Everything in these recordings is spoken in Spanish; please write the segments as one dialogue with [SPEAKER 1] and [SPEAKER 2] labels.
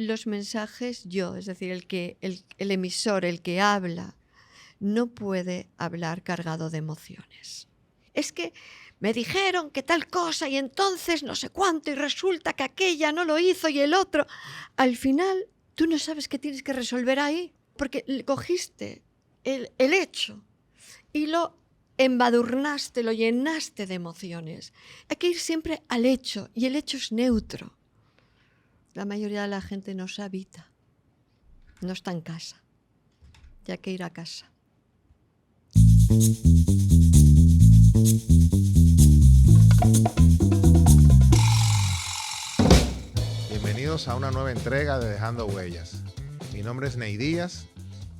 [SPEAKER 1] los mensajes yo, es decir, el emisor, el que habla, no puede hablar cargado de emociones. Es que me dijeron que tal cosa y entonces no sé cuánto y resulta que aquella no lo hizo y el otro. Al final tú no sabes qué tienes que resolver ahí porque cogiste el hecho y lo embadurnaste, lo llenaste de emociones. Hay que ir siempre al hecho y el hecho es neutro. La mayoría de la gente no se habita, no está en casa. Y hay que ir a casa.
[SPEAKER 2] Bienvenidos a una nueva entrega de Dejando Huellas. Mi nombre es Ney Díaz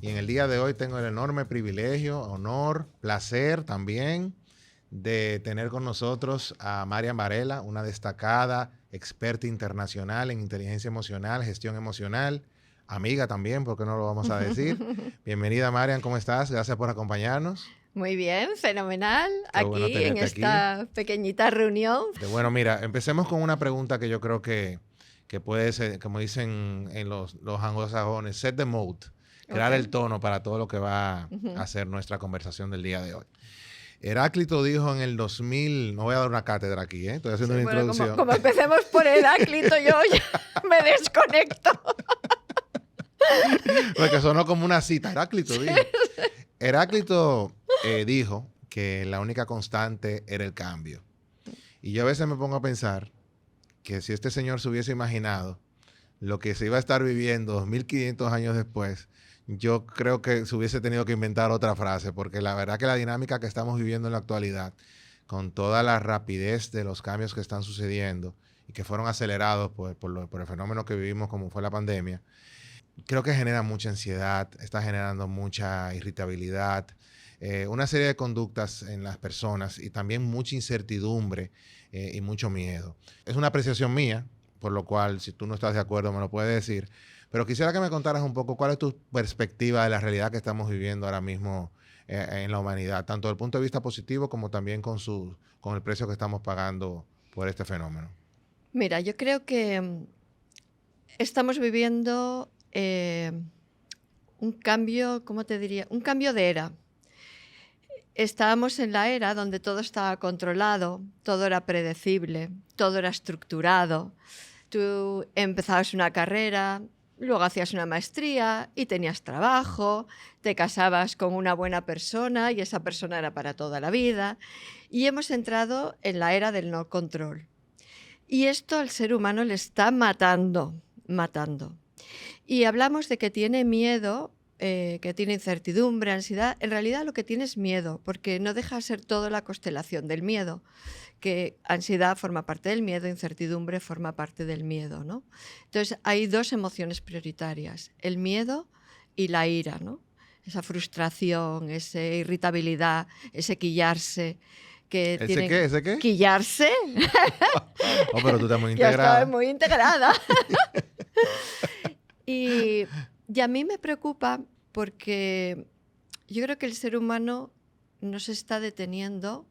[SPEAKER 2] y en el día de hoy tengo el enorme privilegio, honor, placer también de tener con nosotros a Marian Varela, una destacada experta internacional en inteligencia emocional, gestión emocional, amiga también, porque no lo vamos a decir. Bienvenida, Marian, ¿cómo estás? Gracias por acompañarnos.
[SPEAKER 1] Muy bien, fenomenal.
[SPEAKER 2] Qué bueno
[SPEAKER 1] Aquí en
[SPEAKER 2] tenerte
[SPEAKER 1] esta pequeñita reunión.
[SPEAKER 2] Bueno, mira, empecemos con una pregunta que yo creo que puede ser, como dicen en los anglosajones, set the mood, crear el tono para todo lo que va a ser nuestra conversación del día de hoy. Heráclito dijo en el 2000, no voy a dar una cátedra aquí, estoy haciendo una introducción.
[SPEAKER 1] Como empecemos por Heráclito, yo ya me desconecto.
[SPEAKER 2] Porque sonó como una cita. Heráclito dijo. Heráclito dijo que la única constante era el cambio. Y yo a veces me pongo a pensar que si este señor se hubiese imaginado lo que se iba a estar viviendo 2500 años después, yo creo que se hubiese tenido que inventar otra frase, porque la verdad que la dinámica que estamos viviendo en la actualidad, con toda la rapidez de los cambios que están sucediendo y que fueron acelerados por el fenómeno que vivimos como fue la pandemia, creo que genera mucha ansiedad, está generando mucha irritabilidad, una serie de conductas en las personas y también mucha incertidumbre y mucho miedo. Es una apreciación mía, por lo cual si tú no estás de acuerdo me lo puedes decir, pero quisiera que me contaras un poco cuál es tu perspectiva de la realidad que estamos viviendo ahora mismo en la humanidad, tanto desde el punto de vista positivo como también con el precio que estamos pagando por este fenómeno.
[SPEAKER 1] Mira, yo creo que estamos viviendo un cambio, ¿cómo te diría? Un cambio de era. Estábamos en la era donde todo estaba controlado, todo era predecible, todo era estructurado. Tú empezabas una carrera, luego hacías una maestría y tenías trabajo, te casabas con una buena persona y esa persona era para toda la vida. Y hemos entrado en la era del no control. Y esto al ser humano le está matando. Y hablamos de que tiene miedo, que tiene incertidumbre, ansiedad. En realidad lo que tiene es miedo, porque no deja de ser toda la constelación del miedo, que ansiedad forma parte del miedo, incertidumbre forma parte del miedo, ¿no? Entonces hay dos emociones prioritarias, el miedo y la ira, ¿no? Esa frustración, esa irritabilidad, ese quillarse.
[SPEAKER 2] ¿Ese qué?
[SPEAKER 1] ¿Quillarse?
[SPEAKER 2] Oh, pero tú estás muy integrada.
[SPEAKER 1] Ya estaba muy integrada. Y a mí me preocupa porque yo creo que el ser humano no se está deteniendo.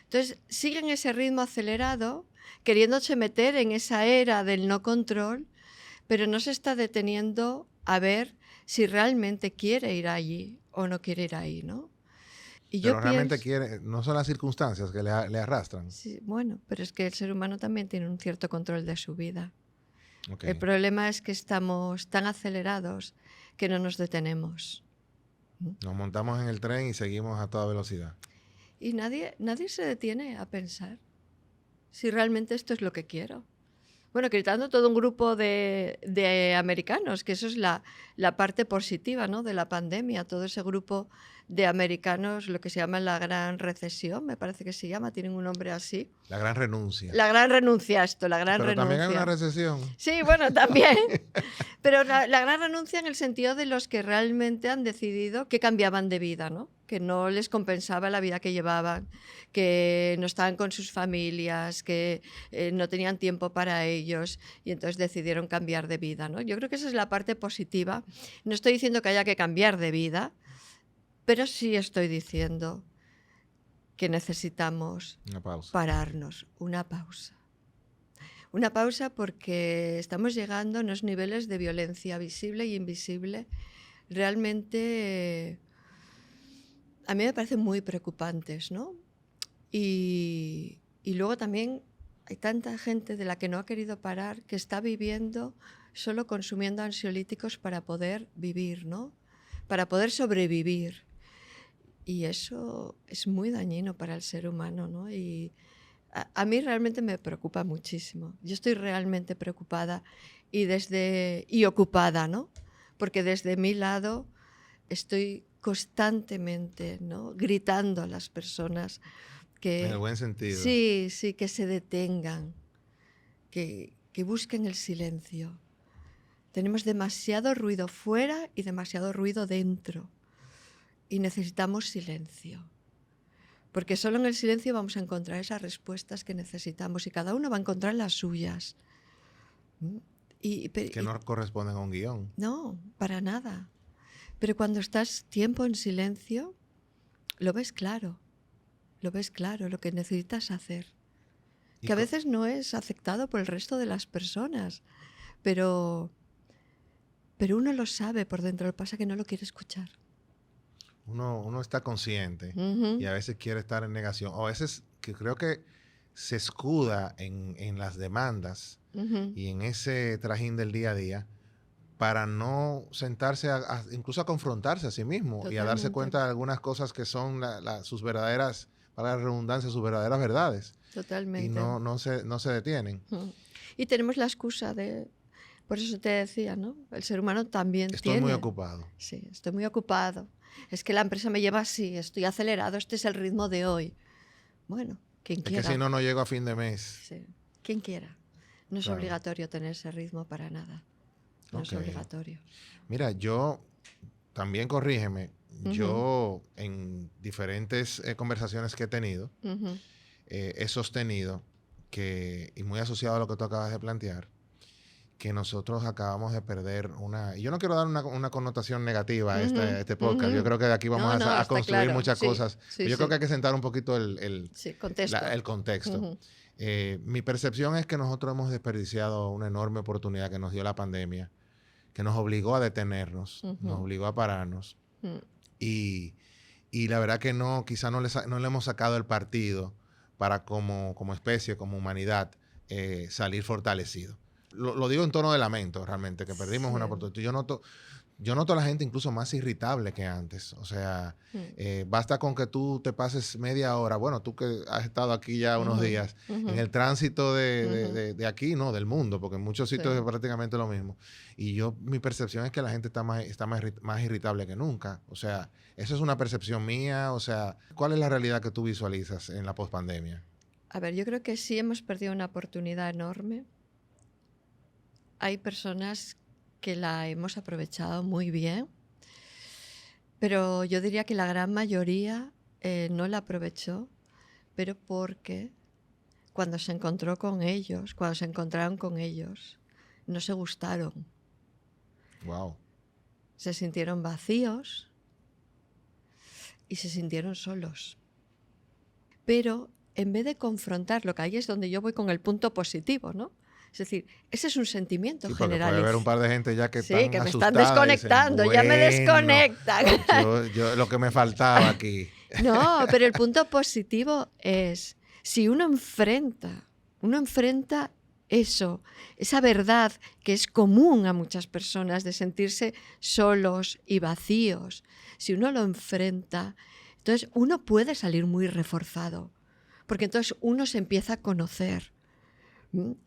[SPEAKER 1] Entonces sigue en ese ritmo acelerado, queriéndose meter en esa era del no control, pero no se está deteniendo a ver si realmente quiere ir allí o no quiere ir ahí, ¿no? Y
[SPEAKER 2] pero
[SPEAKER 1] yo
[SPEAKER 2] realmente
[SPEAKER 1] pienso,
[SPEAKER 2] quiere, no son las circunstancias que le arrastran.
[SPEAKER 1] sí, bueno, pero es que el ser humano también tiene un cierto control de su vida.
[SPEAKER 2] Okay.
[SPEAKER 1] El problema es que estamos tan acelerados que no nos detenemos.
[SPEAKER 2] Nos montamos en el tren y seguimos a toda velocidad.
[SPEAKER 1] Y nadie se detiene a pensar si realmente esto es lo que quiero. Bueno, gritando todo un grupo de americanos, que eso es la parte positiva, ¿no?, de la pandemia, todo ese grupo de americanos, lo que se llama la gran recesión, me parece que se llama, tienen un nombre así.
[SPEAKER 2] La gran renuncia.
[SPEAKER 1] La gran renuncia, la gran
[SPEAKER 2] Pero
[SPEAKER 1] renuncia.
[SPEAKER 2] también hay una recesión.
[SPEAKER 1] Sí, bueno, también. Pero la gran renuncia en el sentido de los que realmente han decidido que cambiaban de vida, ¿no? Que no les compensaba la vida que llevaban, que no estaban con sus familias, que no tenían tiempo para ellos y entonces decidieron cambiar de vida, ¿no? Yo creo que esa es la parte positiva. No estoy diciendo que haya que cambiar de vida, pero sí estoy diciendo que necesitamos
[SPEAKER 2] Una pausa.
[SPEAKER 1] pararnos, una pausa. Una pausa porque estamos llegando a unos niveles de violencia visible e invisible realmente a mí me parecen muy preocupantes, ¿no? Y luego también hay tanta gente de la que no ha querido parar que está viviendo solo consumiendo ansiolíticos para poder vivir, ¿no? Para poder sobrevivir. Y eso es muy dañino para el ser humano, ¿no? Y a mí realmente me preocupa muchísimo. Yo estoy realmente preocupada y ocupada, ¿no? Porque desde mi lado estoy constantemente, ¿no?, gritando a las personas que...
[SPEAKER 2] En el buen sentido.
[SPEAKER 1] Sí, sí, que se detengan, que busquen el silencio. Tenemos demasiado ruido fuera y demasiado ruido dentro. Y necesitamos silencio. Porque solo en el silencio vamos a encontrar esas respuestas que necesitamos y cada uno va a encontrar las suyas.
[SPEAKER 2] Que no corresponden a un guión.
[SPEAKER 1] No, para nada. Pero cuando estás tiempo en silencio, lo ves claro, lo que necesitas hacer. Que a veces no es aceptado por el resto de las personas, pero uno lo sabe por dentro, lo que pasa es que no lo quiere escuchar.
[SPEAKER 2] Uno está consciente y a veces quiere estar en negación. O a veces que creo que se escuda en las demandas y en ese trajín del día a día para no sentarse incluso a confrontarse a sí mismo. Totalmente. Y a darse cuenta de algunas cosas que son sus verdaderas, para la redundancia, sus verdaderas verdades.
[SPEAKER 1] Totalmente.
[SPEAKER 2] Y no se detienen.
[SPEAKER 1] Y tenemos la excusa de... Por eso te decía, ¿no? El ser humano también
[SPEAKER 2] Estoy muy ocupado.
[SPEAKER 1] Sí, estoy muy ocupado. Es que la empresa me lleva así, estoy acelerado, este es el ritmo de hoy. Bueno, quien quiera.
[SPEAKER 2] Es que si no llego a fin de mes.
[SPEAKER 1] Sí, quien quiera. No es obligatorio tener ese ritmo para nada. No es obligatorio.
[SPEAKER 2] Mira, yo, también corrígeme, yo en diferentes conversaciones que he tenido, he sostenido que, y muy asociado a lo que tú acabas de plantear, que nosotros acabamos de perder y yo no quiero dar una connotación negativa a este podcast. Yo creo que de aquí vamos a construir muchas cosas. Pero yo creo que hay que sentar un poquito el contexto. Mi percepción es que nosotros hemos desperdiciado una enorme oportunidad que nos dio la pandemia, que nos obligó a detenernos, nos obligó a pararnos. Y la verdad que quizá no le hemos sacado el partido para como especie, como humanidad, salir fortalecidos. Lo digo en tono de lamento, realmente, que perdimos una oportunidad. Yo noto a la gente incluso más irritable que antes. O sea, basta con que tú te pases media hora, bueno, tú que has estado aquí ya unos días, en el tránsito de aquí, no, del mundo, porque en muchos sitios es prácticamente lo mismo. Y mi percepción es que la gente está más irritable que nunca. O sea, eso es una percepción mía. O sea, ¿cuál es la realidad que tú visualizas en la pospandemia?
[SPEAKER 1] A ver, yo creo que sí hemos perdido una oportunidad enorme. Hay personas que la hemos aprovechado muy bien, pero yo diría que la gran mayoría no la aprovechó, pero porque cuando se encontraron con ellos, no se gustaron.
[SPEAKER 2] Wow.
[SPEAKER 1] Se sintieron vacíos y se sintieron solos. Pero en vez de confrontarlo, que ahí es donde yo voy con el punto positivo, ¿no? Es decir, ese es un sentimiento general.
[SPEAKER 2] Puede haber un par de gente ya que están
[SPEAKER 1] que me están desconectando, dicen, ya me desconectan.
[SPEAKER 2] Yo lo que me faltaba aquí.
[SPEAKER 1] No, pero el punto positivo es, si uno enfrenta eso, esa verdad que es común a muchas personas de sentirse solos y vacíos, si uno lo enfrenta, entonces uno puede salir muy reforzado, porque entonces uno se empieza a conocer.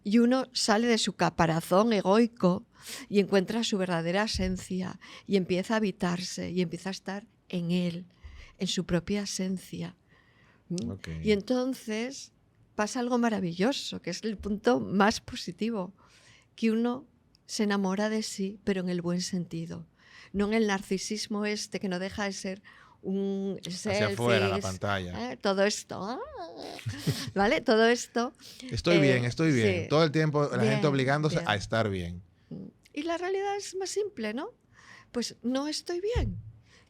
[SPEAKER 1] Y uno sale de su caparazón egoico y encuentra su verdadera esencia y empieza a habitarse y empieza a estar en él, en su propia esencia. Y entonces pasa algo maravilloso, que es el punto más positivo, que uno se enamora de sí, pero en el buen sentido, no en el narcisismo que no deja de ser un
[SPEAKER 2] hacia afuera, la pantalla.
[SPEAKER 1] Todo esto, ¿vale? Todo esto.
[SPEAKER 2] Estoy bien. Sí. Todo el tiempo la gente obligándose a estar bien.
[SPEAKER 1] Y la realidad es más simple, ¿no? Pues no estoy bien.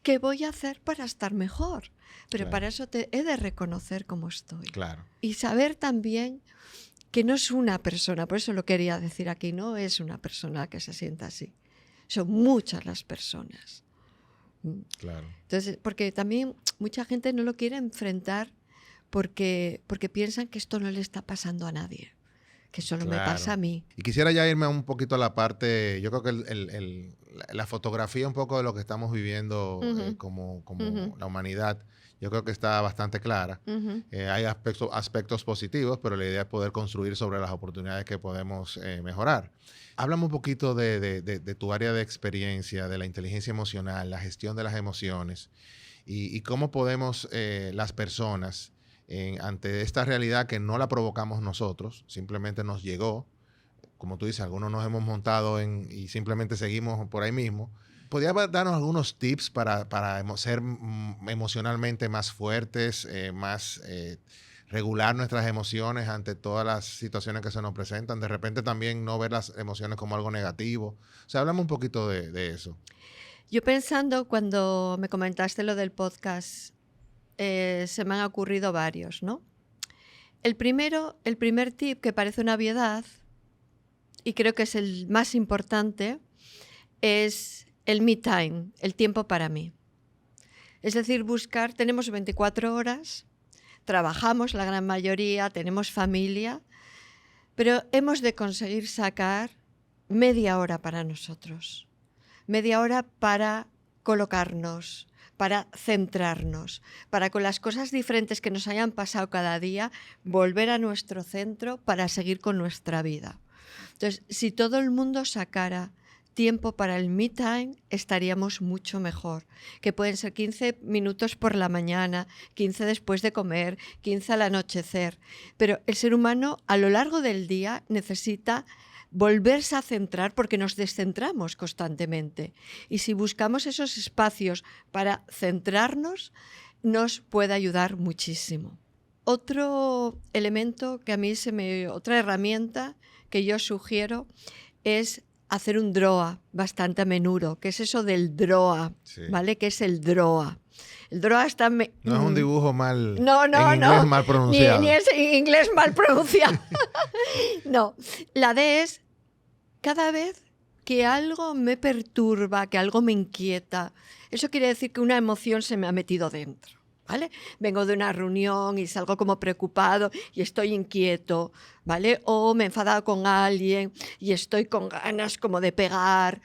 [SPEAKER 1] ¿Qué voy a hacer para estar mejor? Pero para eso he de reconocer cómo estoy.
[SPEAKER 2] Claro.
[SPEAKER 1] Y saber también que no es una persona, por eso lo quería decir aquí, no es una persona que se sienta así. Son muchas las personas.
[SPEAKER 2] Claro.
[SPEAKER 1] Entonces, porque también mucha gente no lo quiere enfrentar porque piensan que esto no le está pasando a nadie, que solo me pasa a mí.
[SPEAKER 2] Y quisiera ya irme un poquito a la parte, yo creo que la fotografía un poco de lo que estamos viviendo como la humanidad, yo creo que está bastante clara. Hay aspectos positivos, pero la idea es poder construir sobre las oportunidades que podemos mejorar. Háblame un poquito de tu área de experiencia, de la inteligencia emocional, la gestión de las emociones y cómo podemos las personas, ante esta realidad que no la provocamos nosotros, simplemente nos llegó, como tú dices, algunos nos hemos montado y simplemente seguimos por ahí mismo. ¿Podrías darnos algunos tips para ser emocionalmente más fuertes, regular nuestras emociones ante todas las situaciones que se nos presentan? De repente también no ver las emociones como algo negativo. O sea, háblame un poquito de eso.
[SPEAKER 1] Yo pensando, cuando me comentaste lo del podcast, se me han ocurrido varios, ¿no? El primer tip, que parece una obviedad, y creo que es el más importante, es el me time, el tiempo para mí. Es decir, tenemos 24 horas, trabajamos la gran mayoría, tenemos familia, pero hemos de conseguir sacar media hora para nosotros, media hora para colocarnos, para centrarnos, para con las cosas diferentes que nos hayan pasado cada día, volver a nuestro centro para seguir con nuestra vida. Entonces, si todo el mundo sacara tiempo para el me time, estaríamos mucho mejor, que pueden ser 15 minutos por la mañana, 15 después de comer, 15 al anochecer, pero el ser humano a lo largo del día necesita volverse a centrar porque nos descentramos constantemente. Y si buscamos esos espacios para centrarnos, nos puede ayudar muchísimo. Otro elemento que a mí otra herramienta que yo sugiero es hacer un DROA bastante a menudo. ¿Qué es eso del DROA? Sí. ¿Vale? ¿Qué es el DROA? El DROA está...
[SPEAKER 2] No es un dibujo mal...
[SPEAKER 1] No,
[SPEAKER 2] en inglés mal pronunciado.
[SPEAKER 1] Ni es en inglés mal pronunciado. No, la D es cada vez que algo me perturba, que algo me inquieta. Eso quiere decir que una emoción se me ha metido dentro. ¿Vale? Vengo de una reunión y salgo como preocupado y estoy inquieto, ¿vale? O me he enfadado con alguien y estoy con ganas como de pegar.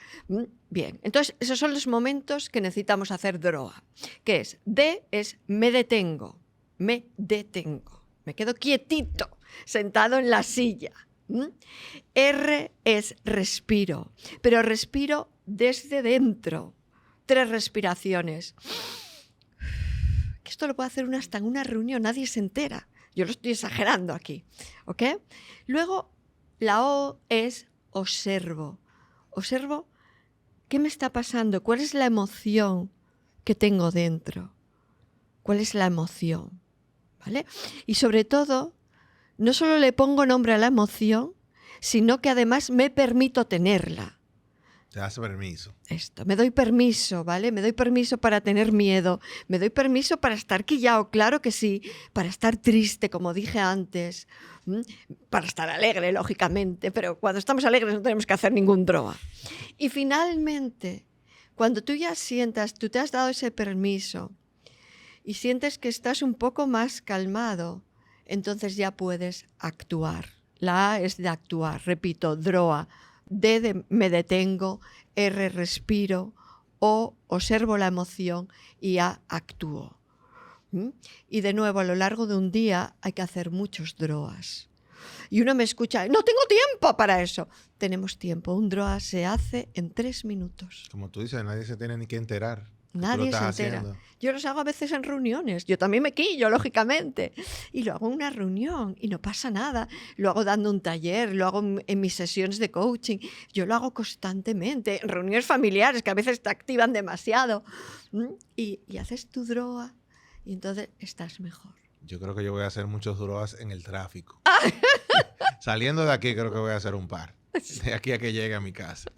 [SPEAKER 1] Bien, entonces esos son los momentos que necesitamos hacer DROA. ¿Qué es? D es me detengo, me quedo quietito, sentado en la silla. R es respiro, pero respiro desde dentro. 3 respiraciones. Esto lo puede hacer hasta en una reunión, nadie se entera. Yo lo estoy exagerando aquí, ¿ok? Luego, la O es observo. Observo qué me está pasando, cuál es la emoción que tengo dentro, cuál es la emoción, ¿vale? Y sobre todo, no solo le pongo nombre a la emoción, sino que además me permito tenerla.
[SPEAKER 2] Te das permiso.
[SPEAKER 1] Me doy permiso, ¿vale? Me doy permiso para tener miedo, me doy permiso para estar quillao, claro que sí, para estar triste, como dije antes, para estar alegre, lógicamente, pero cuando estamos alegres no tenemos que hacer ningún DROA. Y finalmente, cuando tú ya sientas, tú te has dado ese permiso y sientes que estás un poco más calmado, entonces ya puedes actuar. La A es de actuar, repito, DROA. D de me detengo, R respiro, O observo la emoción y A actúo. Y de nuevo, a lo largo de un día hay que hacer muchos DROAs. Y uno me escucha, no tengo tiempo para eso. Tenemos tiempo, un DROA se hace en 3 minutos.
[SPEAKER 2] Como tú dices, nadie se tiene ni que enterar.
[SPEAKER 1] Nadie se entera. Haciendo. Yo los hago a veces en reuniones. Yo también me quillo, lógicamente. Y lo hago en una reunión y no pasa nada. Lo hago dando un taller, lo hago en mis sesiones de coaching. Yo lo hago constantemente. En reuniones familiares que a veces te activan demasiado. Y haces tu DROA y entonces estás mejor.
[SPEAKER 2] Yo creo que yo voy a hacer muchos DROAs en el tráfico. Saliendo de aquí creo que voy a hacer un par. De aquí a que llegue a mi casa.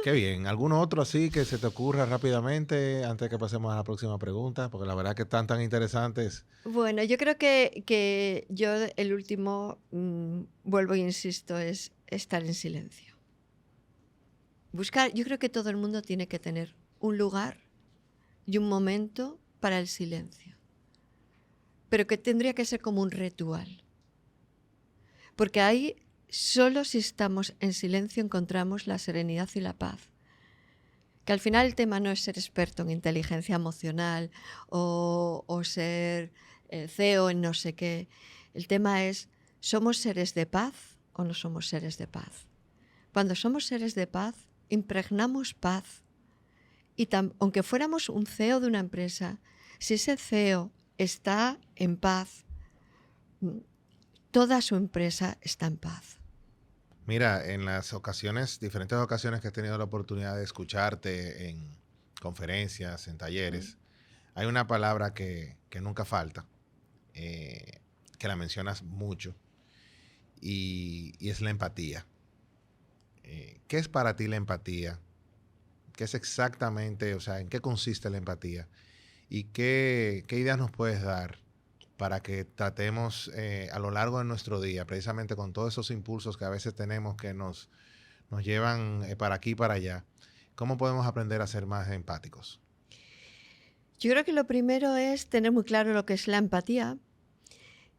[SPEAKER 2] Qué bien. ¿Alguno otro así que se te ocurra rápidamente antes de que pasemos a la próxima pregunta? Porque la verdad que están tan interesantes.
[SPEAKER 1] Bueno, yo creo que yo el último, vuelvo e insisto, es estar en silencio. Buscar, yo creo que todo el mundo tiene que tener un lugar y un momento para el silencio, pero que tendría que ser como un ritual. Porque ahí, solo si estamos en silencio, encontramos la serenidad y la paz. Que al final el tema no es ser experto en inteligencia emocional o ser CEO en no sé qué. El tema es, ¿somos seres de paz o no somos seres de paz? Cuando somos seres de paz, impregnamos paz. Y aunque fuéramos un CEO de una empresa, si ese CEO está en paz, toda su empresa está en paz.
[SPEAKER 2] Mira, en las diferentes ocasiones que he tenido la oportunidad de escucharte en conferencias, en talleres, hay una palabra que nunca falta, que la mencionas mucho, y es la empatía. ¿Qué es para ti la empatía? ¿Qué es exactamente, o sea, en qué consiste la empatía? ¿Y qué ideas nos puedes dar para que tratemos a lo largo de nuestro día, precisamente con todos esos impulsos que a veces tenemos que nos llevan para aquí y para allá, cómo podemos aprender a ser más empáticos?
[SPEAKER 1] Yo creo que lo primero es tener muy claro lo que es la empatía.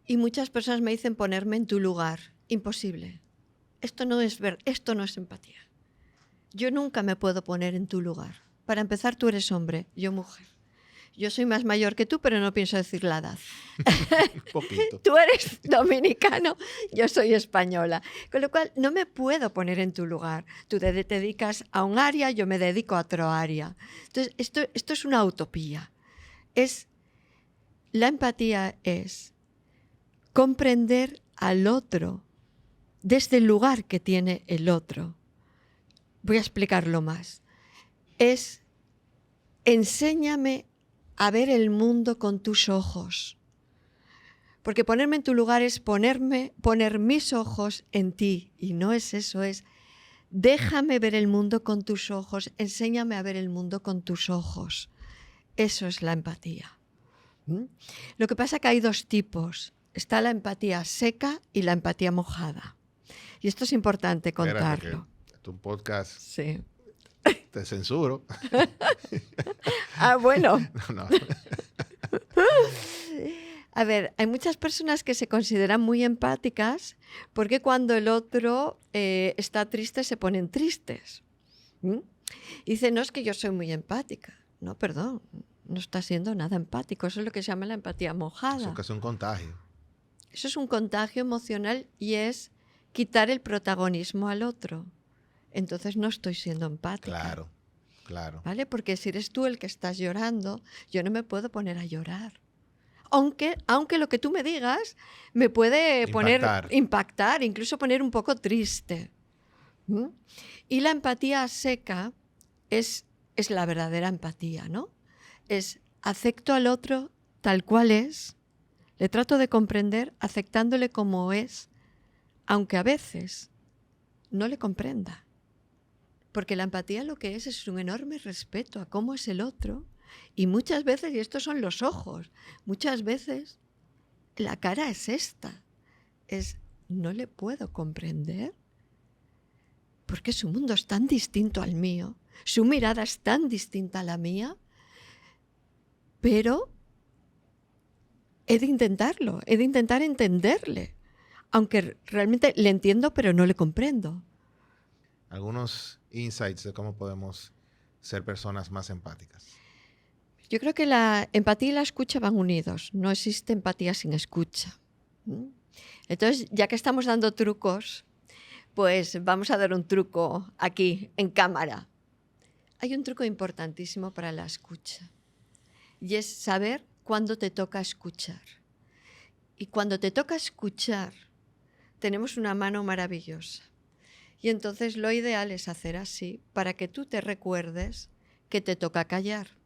[SPEAKER 1] Y muchas personas me dicen ponerme en tu lugar. Imposible. Esto no es empatía. Yo nunca me puedo poner en tu lugar. Para empezar, tú eres hombre, yo mujer. Yo soy más mayor que tú, pero no pienso decir la edad.
[SPEAKER 2] Poquito.
[SPEAKER 1] Tú eres dominicano, yo soy española. Con lo cual, no me puedo poner en tu lugar. Tú te dedicas a un área, yo me dedico a otro área. Entonces, esto es una utopía. La empatía es comprender al otro desde el lugar que tiene el otro. Voy a explicarlo más. Enséñame a ver el mundo con tus ojos. Porque ponerme en tu lugar es poner mis ojos en ti. Y no es eso, es déjame ver el mundo con tus ojos, enséñame a ver el mundo con tus ojos. Eso es la empatía. Lo que pasa es que hay dos tipos. Está la empatía seca y la empatía mojada. Y esto es importante contarlo.
[SPEAKER 2] Espérate, que es un podcast.
[SPEAKER 1] Sí.
[SPEAKER 2] Te censuro.
[SPEAKER 1] Bueno.
[SPEAKER 2] No.
[SPEAKER 1] A ver, hay muchas personas que se consideran muy empáticas porque cuando el otro está triste se ponen tristes. Y dicen, no, es que yo soy muy empática. No, perdón, no está siendo nada empático. Eso es lo que se llama la empatía mojada.
[SPEAKER 2] Eso es casi un contagio.
[SPEAKER 1] Eso es un contagio emocional y es quitar el protagonismo al otro. Entonces no estoy siendo empática.
[SPEAKER 2] Claro.
[SPEAKER 1] ¿Vale? Porque si eres tú el que estás llorando, yo no me puedo poner a llorar. Aunque lo que tú me digas me puede impactar, incluso poner un poco triste. Y la empatía seca es la verdadera empatía, ¿no? Es acepto al otro tal cual es, le trato de comprender aceptándole como es, aunque a veces no le comprenda. Porque la empatía lo que es un enorme respeto a cómo es el otro. Y muchas veces, y estos son los ojos, muchas veces la cara es esta. No le puedo comprender porque su mundo es tan distinto al mío, su mirada es tan distinta a la mía, pero he de intentarlo, he de intentar entenderle, aunque realmente le entiendo pero no le comprendo.
[SPEAKER 2] Algunos insights de cómo podemos ser personas más empáticas.
[SPEAKER 1] Yo creo que la empatía y la escucha van unidos. No existe empatía sin escucha. Entonces, ya que estamos dando trucos, pues vamos a dar un truco aquí, en cámara. Hay un truco importantísimo para la escucha. Y es saber cuándo te toca escuchar. Y cuando te toca escuchar, tenemos una mano maravillosa. Y entonces lo ideal es hacer así para que tú te recuerdes que te toca callar.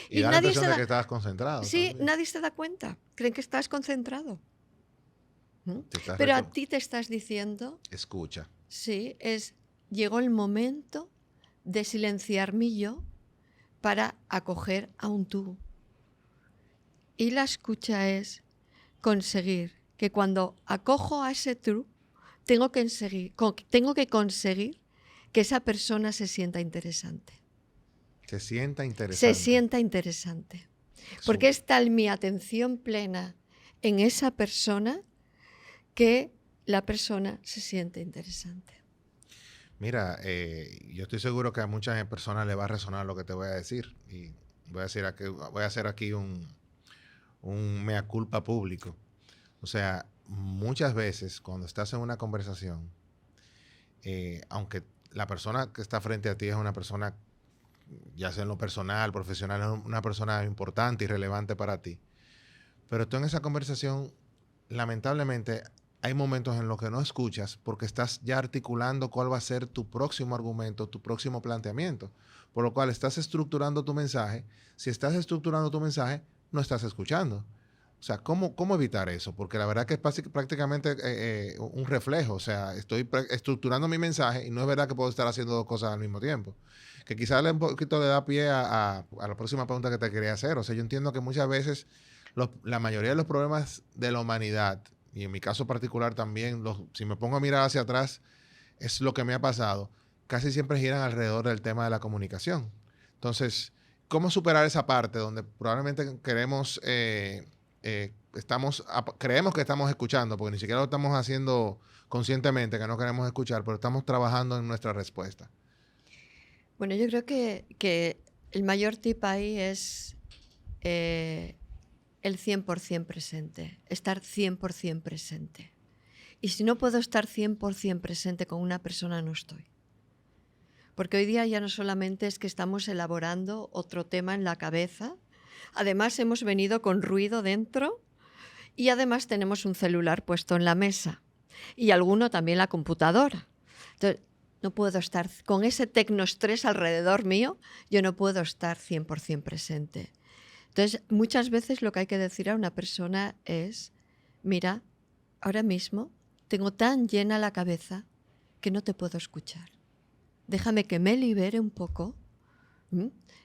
[SPEAKER 2] Y da la impresión de que estás concentrado.
[SPEAKER 1] Sí, también. Nadie se da cuenta. Creen que estás concentrado. Pero a ti te estás diciendo...
[SPEAKER 2] Escucha.
[SPEAKER 1] Sí, llegó el momento de silenciar mi yo para acoger a un tú. Y la escucha es conseguir que cuando acojo a ese tú, tengo que conseguir que esa persona se sienta interesante.
[SPEAKER 2] Se sienta
[SPEAKER 1] Se
[SPEAKER 2] interesante.
[SPEAKER 1] sienta interesante. Porque está mi atención plena en esa persona que la persona se siente interesante.
[SPEAKER 2] Mira, yo estoy seguro que a muchas personas le va a resonar lo que te voy a decir. Y voy a hacer aquí un mea culpa público. O sea, muchas veces cuando estás en una conversación, aunque la persona que está frente a ti es una persona, ya sea en lo personal, profesional, es una persona importante y relevante para ti, pero tú en esa conversación, lamentablemente, hay momentos en los que no escuchas porque estás ya articulando cuál va a ser tu próximo argumento, tu próximo planteamiento, por lo cual estás estructurando tu mensaje. Si estás estructurando tu mensaje, no estás escuchando. O sea, ¿cómo evitar eso? Porque la verdad que es prácticamente un reflejo. O sea, estoy estructurando mi mensaje y no es verdad que puedo estar haciendo dos cosas al mismo tiempo. Que quizás un poquito le da pie a la próxima pregunta que te quería hacer. O sea, yo entiendo que muchas veces la mayoría de los problemas de la humanidad, y en mi caso particular también, si me pongo a mirar hacia atrás, es lo que me ha pasado, casi siempre giran alrededor del tema de la comunicación. Entonces, ¿cómo superar esa parte donde probablemente creemos que estamos escuchando, porque ni siquiera lo estamos haciendo conscientemente, que no queremos escuchar, pero estamos trabajando en nuestra respuesta?
[SPEAKER 1] Bueno, yo creo que el mayor tip ahí es el 100% presente, estar 100% presente. Y si no puedo estar 100% presente con una persona, no estoy. Porque hoy día ya no solamente es que estamos elaborando otro tema en la cabeza, además hemos venido con ruido dentro y además tenemos un celular puesto en la mesa y alguno también la computadora. Entonces, no puedo estar con ese tecnoestrés alrededor mío, yo no puedo estar 100% presente. Entonces, muchas veces lo que hay que decir a una persona es, mira, ahora mismo tengo tan llena la cabeza que no te puedo escuchar. Déjame que me libere un poco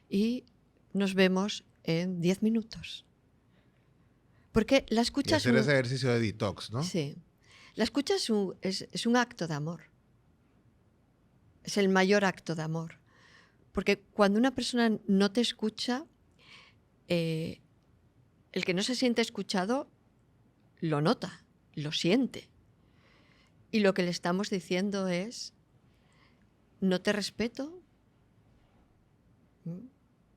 [SPEAKER 1] y nos vemos en 10 minutos. Porque la escucha
[SPEAKER 2] Y hacer ese ejercicio de detox, ¿no?
[SPEAKER 1] Sí. La escucha es un acto de amor. Es el mayor acto de amor. Porque cuando una persona no te escucha, el que no se siente escuchado lo nota, lo siente. Y lo que le estamos diciendo es, no te respeto,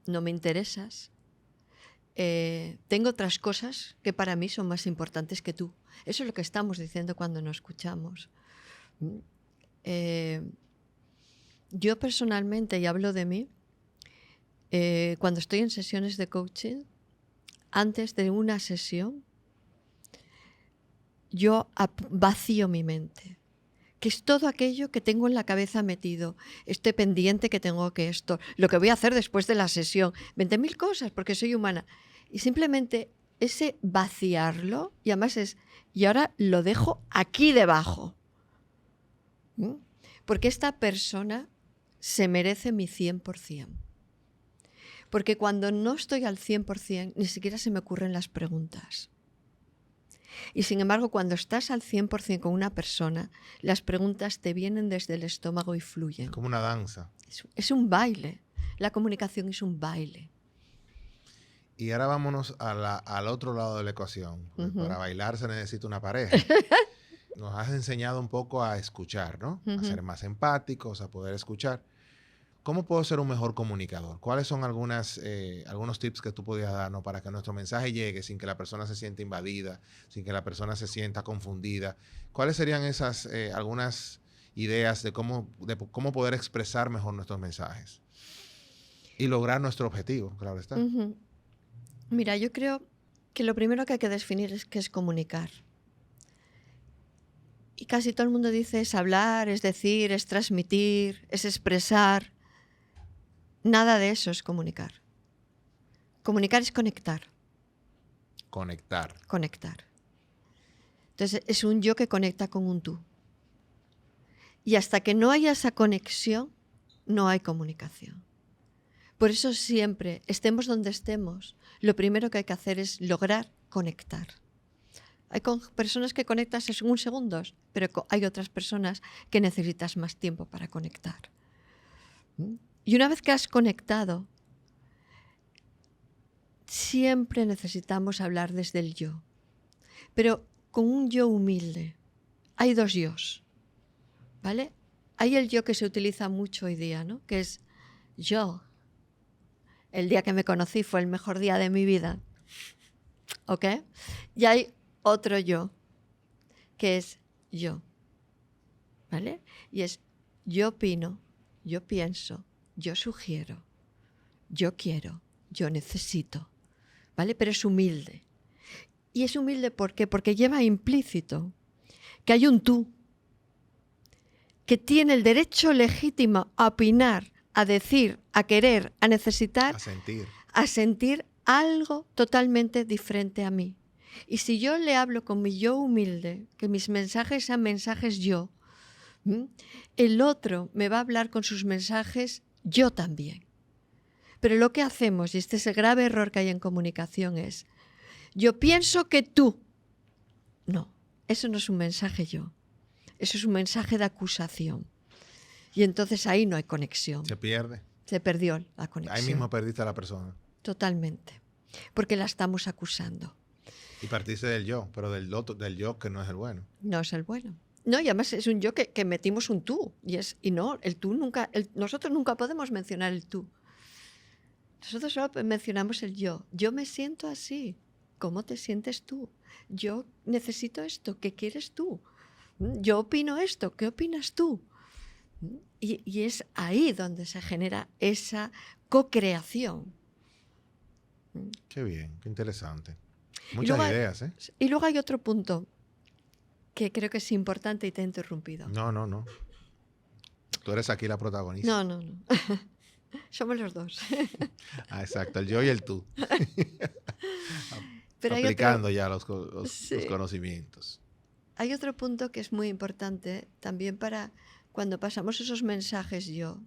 [SPEAKER 1] no me interesas, tengo otras cosas que para mí son más importantes que tú. Eso es lo que estamos diciendo cuando nos escuchamos. Yo personalmente, y hablo de mí, cuando estoy en sesiones de coaching, antes de una sesión, yo vacío mi mente, que es todo aquello que tengo en la cabeza metido. Estoy pendiente que tengo que esto, lo que voy a hacer después de la sesión, 20.000 cosas, porque soy humana. Y simplemente ese vaciarlo, y además y ahora lo dejo aquí debajo. Porque esta persona se merece mi 100%. Porque cuando no estoy al 100%, ni siquiera se me ocurren las preguntas. Y sin embargo, cuando estás al 100% con una persona, las preguntas te vienen desde el estómago y fluyen.
[SPEAKER 2] Es como una danza.
[SPEAKER 1] Es un baile. La comunicación es un baile.
[SPEAKER 2] Y ahora vámonos al otro lado de la ecuación. Para bailar se necesita una pareja. Nos has enseñado un poco a escuchar, ¿no? A ser más empáticos, a poder escuchar. ¿Cómo puedo ser un mejor comunicador? ¿Cuáles son algunos tips que tú podrías darnos para que nuestro mensaje llegue sin que la persona se sienta invadida, sin que la persona se sienta confundida? ¿Cuáles serían esas algunas ideas de cómo poder expresar mejor nuestros mensajes y lograr nuestro objetivo? Claro está.
[SPEAKER 1] Mira, yo creo que lo primero que hay que definir es qué es comunicar. Y casi todo el mundo dice es hablar, es decir, es transmitir, es expresar. Nada de eso es comunicar. Comunicar es conectar.
[SPEAKER 2] Conectar.
[SPEAKER 1] Conectar. Entonces, es un yo que conecta con un tú. Y hasta que no haya esa conexión, no hay comunicación. Por eso siempre, estemos donde estemos, lo primero que hay que hacer es lograr conectar. Hay personas que conectas en segundos, pero hay otras personas que necesitas más tiempo para conectar. Y una vez que has conectado, siempre necesitamos hablar desde el yo, pero con un yo humilde. Hay dos yos, ¿vale? Hay el yo que se utiliza mucho hoy día, ¿no? Que es yo. El día que me conocí fue el mejor día de mi vida. ¿Ok? Y hay otro yo, que es yo. ¿Vale? Y es yo opino, yo pienso, yo sugiero, yo quiero, yo necesito. ¿Vale? Pero es humilde. Y es humilde ¿por qué? Porque lleva implícito que hay un tú que tiene el derecho legítimo a opinar, a decir, a querer, a necesitar, a sentir algo totalmente diferente a mí. Y si yo le hablo con mi yo humilde, que mis mensajes sean mensajes yo, el otro me va a hablar con sus mensajes yo también. Pero lo que hacemos, y este es el grave error que hay en comunicación, es yo pienso que tú. No, eso no es un mensaje yo. Eso es un mensaje de acusación. Y entonces ahí no hay conexión.
[SPEAKER 2] Se pierde.
[SPEAKER 1] Se perdió la conexión.
[SPEAKER 2] Ahí mismo perdiste a la persona.
[SPEAKER 1] Totalmente. Porque la estamos acusando.
[SPEAKER 2] Y partiste del yo, pero del yo que no es el bueno.
[SPEAKER 1] No es el bueno. No, y además es un yo que metimos un tú. Y no, el tú nunca, nosotros nunca podemos mencionar el tú. Nosotros solo mencionamos el yo. Yo me siento así. ¿Cómo te sientes tú? Yo necesito esto. ¿Qué quieres tú? Yo opino esto. ¿Qué opinas tú? Y es ahí donde se genera esa co-creación.
[SPEAKER 2] Qué bien, qué interesante. Muchas ideas, ¿eh?
[SPEAKER 1] Y luego hay otro punto que creo que es importante y te he interrumpido.
[SPEAKER 2] No. Tú eres aquí la protagonista.
[SPEAKER 1] No. Somos los dos.
[SPEAKER 2] Exacto, el yo y el tú.
[SPEAKER 1] Pero
[SPEAKER 2] aplicando ya los conocimientos.
[SPEAKER 1] Hay otro punto que es muy importante también para cuando pasamos esos mensajes yo.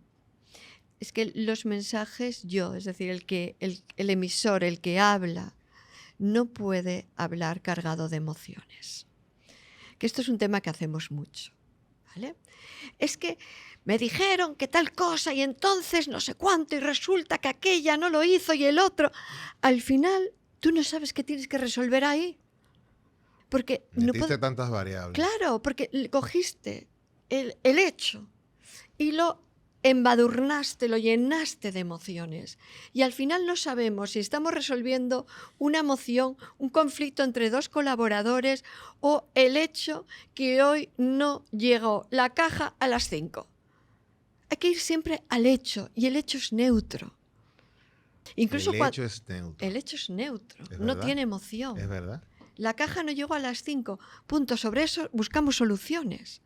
[SPEAKER 1] Es que los mensajes yo, es decir, el emisor, el que habla, no puede hablar cargado de emociones. Que esto es un tema que hacemos mucho, ¿vale? Es que me dijeron que tal cosa y entonces no sé cuánto y resulta que aquella no lo hizo y el otro. Al final, tú no sabes qué tienes que resolver ahí. Porque
[SPEAKER 2] metiste tantas variables.
[SPEAKER 1] Claro, porque cogiste el hecho y lo embadurnaste, lo llenaste de emociones. Y al final no sabemos si estamos resolviendo una emoción, un conflicto entre dos colaboradores o el hecho que hoy no llegó la caja a las 5. Hay que ir siempre al hecho y el hecho es neutro. Incluso
[SPEAKER 2] el hecho es neutro.
[SPEAKER 1] El hecho es neutro, no tiene emoción.
[SPEAKER 2] Es verdad.
[SPEAKER 1] La caja no llegó a las 5. Punto. Sobre eso buscamos soluciones.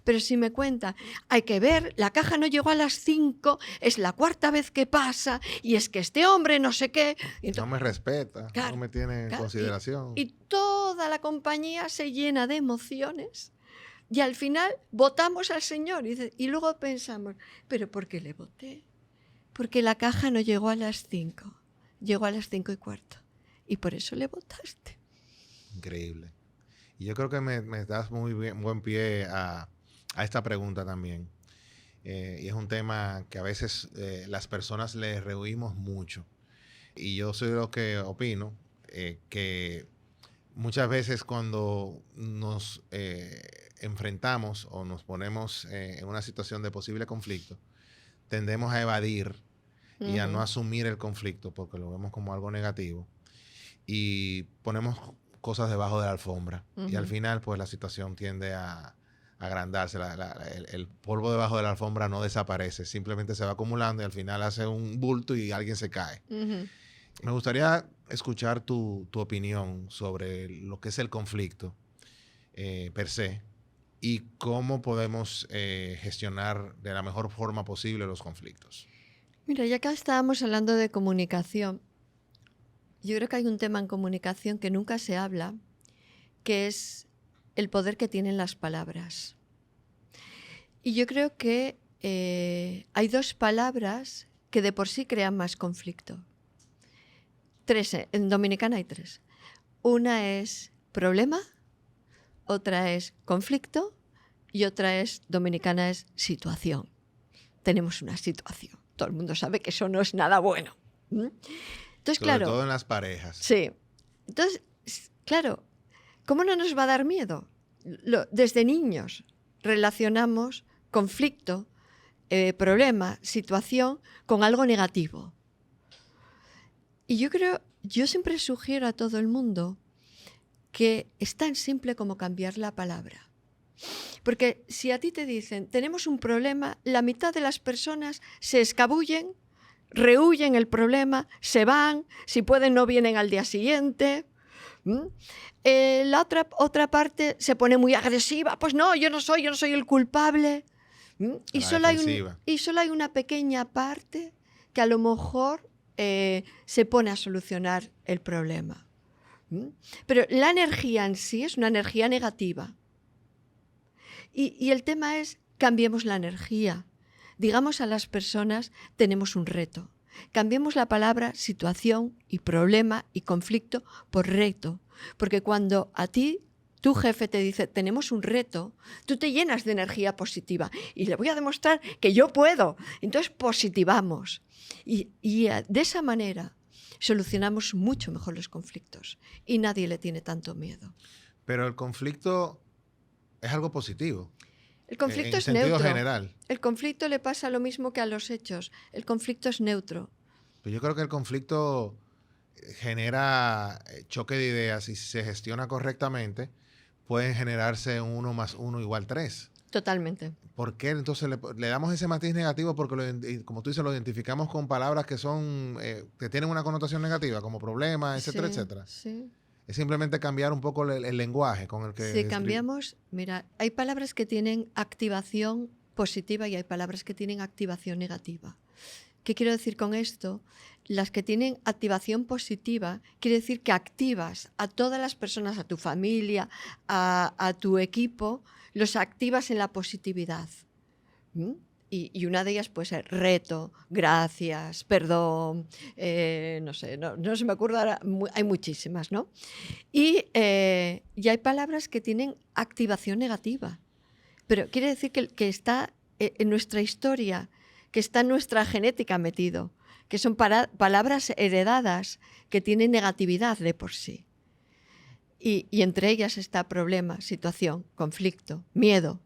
[SPEAKER 1] Pero si me cuenta, hay que ver, la caja no llegó a las 5, es la cuarta vez que pasa, y es que este hombre no sé qué. Entonces,
[SPEAKER 2] no me respeta, no me tiene en consideración.
[SPEAKER 1] Y toda la compañía se llena de emociones. Y al final votamos al señor. Y luego pensamos, ¿pero por qué le voté? Porque la caja no llegó a las 5. Llegó a las 5:15. Y por eso le votaste.
[SPEAKER 2] Increíble. Y yo creo que me das muy buen pie a esta pregunta también. Y es un tema que a veces las personas le rehuimos mucho. Y yo soy lo que opino, que muchas veces cuando nos enfrentamos o nos ponemos en una situación de posible conflicto, tendemos a evadir y a no asumir el conflicto porque lo vemos como algo negativo. Y ponemos cosas debajo de la alfombra. Y al final, pues la situación tiende a agrandarse. El polvo debajo de la alfombra no desaparece. Simplemente se va acumulando y al final hace un bulto y alguien se cae. Me gustaría escuchar tu opinión sobre lo que es el conflicto per se y cómo podemos gestionar de la mejor forma posible los conflictos.
[SPEAKER 1] Mira, ya acá estábamos hablando de comunicación. Yo creo que hay un tema en comunicación que nunca se habla, que es el poder que tienen las palabras. Y yo creo que hay dos palabras que de por sí crean más conflicto. Tres, en dominicana hay tres. Una es problema, otra es conflicto y otra es, dominicana es situación. Tenemos una situación. Todo el mundo sabe que eso no es nada bueno. ¿Mm? Entonces,
[SPEAKER 2] Sobre
[SPEAKER 1] claro.
[SPEAKER 2] todo en las parejas.
[SPEAKER 1] Sí. Entonces, claro, ¿cómo no nos va a dar miedo? Desde niños relacionamos conflicto, problema, situación con algo negativo. Y yo siempre sugiero a todo el mundo que es tan simple como cambiar la palabra. Porque si a ti te dicen, tenemos un problema, la mitad de las personas se escabullen, rehuyen el problema, se van, si pueden no vienen al día siguiente. La otra parte se pone muy agresiva, pues no, yo no soy el culpable. Y solo hay una pequeña parte que a lo mejor se pone a solucionar el problema. Pero la energía en sí es una energía negativa. Y el tema es, cambiemos la energía. Digamos a las personas, tenemos un reto. Cambiemos la palabra situación y problema y conflicto por reto. Porque cuando a ti tu jefe te dice, tenemos un reto, tú te llenas de energía positiva. Y le voy a demostrar que yo puedo. Entonces positivamos. Y de esa manera solucionamos mucho mejor los conflictos. Y nadie le tiene tanto miedo.
[SPEAKER 2] Pero el conflicto es algo positivo.
[SPEAKER 1] El conflicto es
[SPEAKER 2] neutro. En sentido
[SPEAKER 1] neutro.
[SPEAKER 2] general.
[SPEAKER 1] El conflicto le pasa lo mismo que a los hechos. El conflicto es neutro.
[SPEAKER 2] Pero yo creo que el conflicto genera choque de ideas y si se gestiona correctamente, pueden generarse 1 más 1 igual 3.
[SPEAKER 1] Totalmente.
[SPEAKER 2] ¿Por qué entonces le damos ese matiz negativo? Porque, como tú dices, lo identificamos con palabras que son que tienen una connotación negativa, como problema, etcétera, etcétera.
[SPEAKER 1] Sí.
[SPEAKER 2] Es simplemente cambiar un poco el lenguaje con el que...
[SPEAKER 1] Si cambiamos, mira, hay palabras que tienen activación positiva y hay palabras que tienen activación negativa. ¿Qué quiero decir con esto? Las que tienen activación positiva quiere decir que activas a todas las personas, a tu familia, a tu equipo, los activas en la positividad. Y una de ellas puede ser reto, gracias, perdón, no sé, no se me ocurre ahora, hay muchísimas, ¿no? Y hay palabras que tienen activación negativa, pero quiere decir que está en nuestra historia, que está en nuestra genética metido, que son palabras heredadas que tienen negatividad de por sí. Y entre ellas está problema, situación, conflicto, miedo.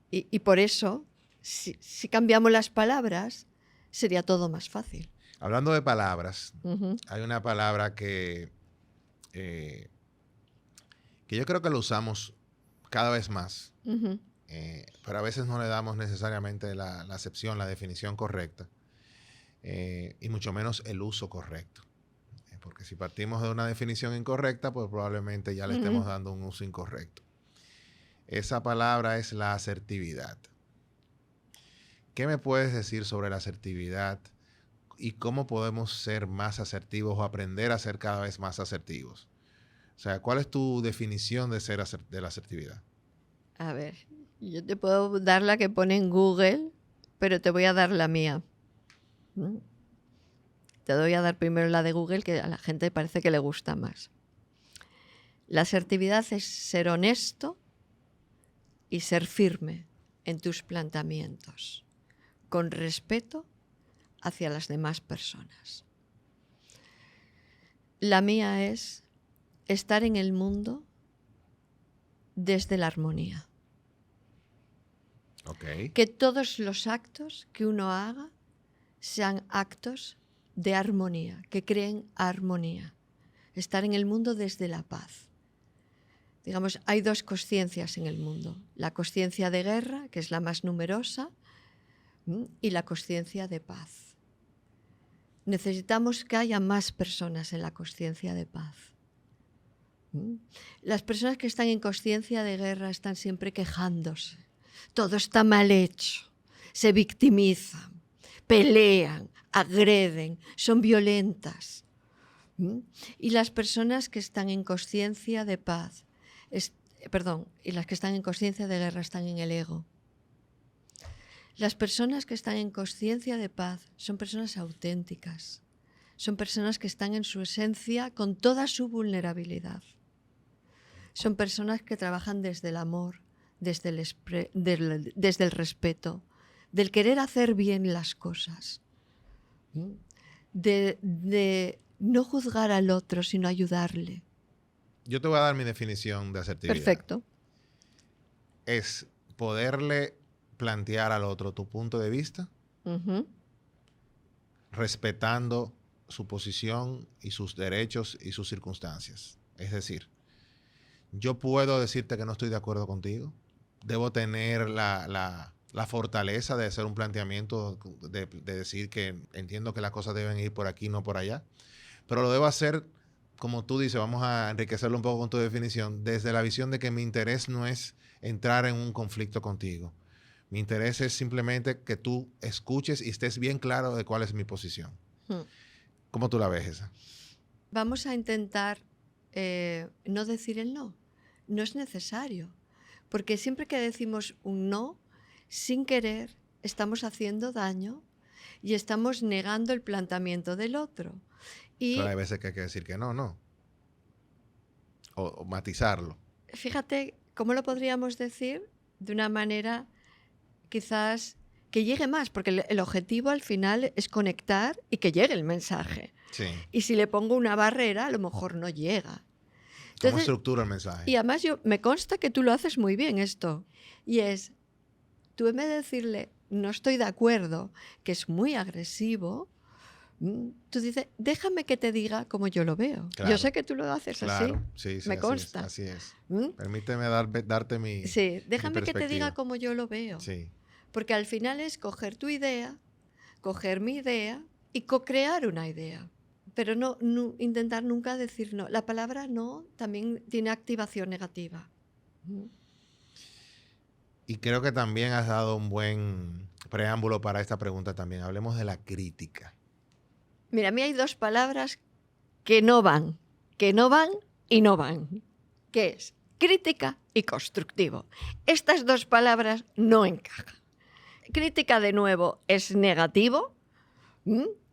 [SPEAKER 1] Y por eso, si cambiamos las palabras, sería todo más fácil.
[SPEAKER 2] Hablando de palabras, hay una palabra que yo creo que lo usamos cada vez más, pero a veces no le damos necesariamente la acepción, la definición correcta, y mucho menos el uso correcto. Porque si partimos de una definición incorrecta, pues probablemente ya le estemos dando un uso incorrecto. Esa palabra es la asertividad. ¿Qué me puedes decir sobre la asertividad y cómo podemos ser más asertivos o aprender a ser cada vez más asertivos? O sea, ¿cuál es tu definición de la asertividad?
[SPEAKER 1] A ver, yo te puedo dar la que pone en Google, pero te voy a dar la mía. Te voy a dar primero la de Google, que a la gente parece que le gusta más. La asertividad es ser honesto y ser firme en tus planteamientos, con respeto hacia las demás personas. La mía es estar en el mundo desde la armonía.
[SPEAKER 2] Okay.
[SPEAKER 1] Que todos los actos que uno haga sean actos de armonía, que creen armonía. Estar en el mundo desde la paz. Digamos, hay dos conciencias en el mundo. La conciencia de guerra, que es la más numerosa, y la conciencia de paz. Necesitamos que haya más personas en la conciencia de paz. Las personas que están en conciencia de guerra están siempre quejándose. Todo está mal hecho. Se victimizan, pelean, agreden, son violentas. Y las personas que están en conciencia de paz y las que están en conciencia de guerra están en el ego. Las personas que están en conciencia de paz son personas auténticas. Son personas que están en su esencia con toda su vulnerabilidad. Son personas que trabajan desde el amor, desde el respeto, del querer hacer bien las cosas, de no juzgar al otro, sino ayudarle.
[SPEAKER 2] Yo te voy a dar mi definición de asertividad.
[SPEAKER 1] Perfecto.
[SPEAKER 2] Es poderle plantear al otro tu punto de vista, respetando su posición y sus derechos y sus circunstancias. Es decir, yo puedo decirte que no estoy de acuerdo contigo. Debo tener la fortaleza de hacer un planteamiento, de decir que entiendo que las cosas deben ir por aquí, no por allá. Pero lo debo hacer, como tú dices, vamos a enriquecerlo un poco con tu definición, desde la visión de que mi interés no es entrar en un conflicto contigo. Mi interés es simplemente que tú escuches y estés bien claro de cuál es mi posición. ¿Cómo tú la ves esa?
[SPEAKER 1] Vamos a intentar no decir el no. No es necesario. Porque siempre que decimos un no, sin querer, estamos haciendo daño y estamos negando el planteamiento del otro. Y
[SPEAKER 2] pero hay veces que hay que decir que no. O matizarlo.
[SPEAKER 1] Fíjate, ¿cómo lo podríamos decir? De una manera quizás que llegue más, porque el objetivo al final es conectar y que llegue el mensaje.
[SPEAKER 2] Sí.
[SPEAKER 1] Y si le pongo una barrera, a lo mejor no llega. Entonces,
[SPEAKER 2] ¿cómo estructura el mensaje?
[SPEAKER 1] Y además me consta que tú lo haces muy bien esto. Y es, tú en vez de decirle, no estoy de acuerdo, que es muy agresivo, tú dices, déjame que te diga como yo lo veo.
[SPEAKER 2] Claro.
[SPEAKER 1] Yo sé que tú lo haces
[SPEAKER 2] claro.
[SPEAKER 1] así.
[SPEAKER 2] Sí,
[SPEAKER 1] me consta.
[SPEAKER 2] Así es. Permíteme darte mi
[SPEAKER 1] Sí, déjame
[SPEAKER 2] mi
[SPEAKER 1] que te diga como yo lo veo.
[SPEAKER 2] Sí.
[SPEAKER 1] Porque al final es coger tu idea, coger mi idea y co-crear una idea. Pero no intentar nunca decir no. La palabra no también tiene activación negativa.
[SPEAKER 2] Y creo que también has dado un buen preámbulo para esta pregunta también. Hablemos de la crítica.
[SPEAKER 1] Mira, a mí hay dos palabras que no van y no van. ¿Qué es? Crítica y constructivo. Estas dos palabras no encajan. Crítica, de nuevo, es negativo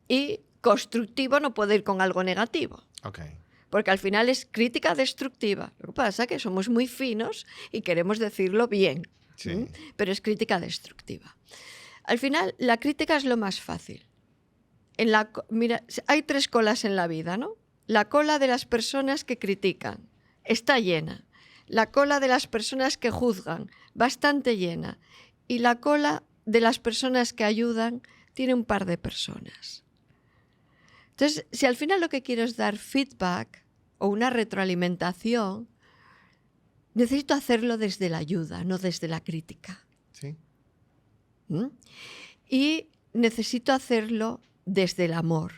[SPEAKER 1] y constructivo no puede ir con algo negativo.
[SPEAKER 2] Okay.
[SPEAKER 1] Porque al final es crítica destructiva. Lo que pasa es que somos muy finos y queremos decirlo bien.
[SPEAKER 2] Sí.
[SPEAKER 1] Pero es crítica destructiva. Al final, la crítica es lo más fácil. Mira, hay tres colas en la vida, ¿no? La cola de las personas que critican está llena. La cola de las personas que juzgan, bastante llena. Y la cola de las personas que ayudan tiene un par de personas. Entonces, si al final lo que quiero es dar feedback o una retroalimentación, necesito hacerlo desde la ayuda, no desde la crítica.
[SPEAKER 2] Sí.
[SPEAKER 1] Y necesito hacerlo desde el amor.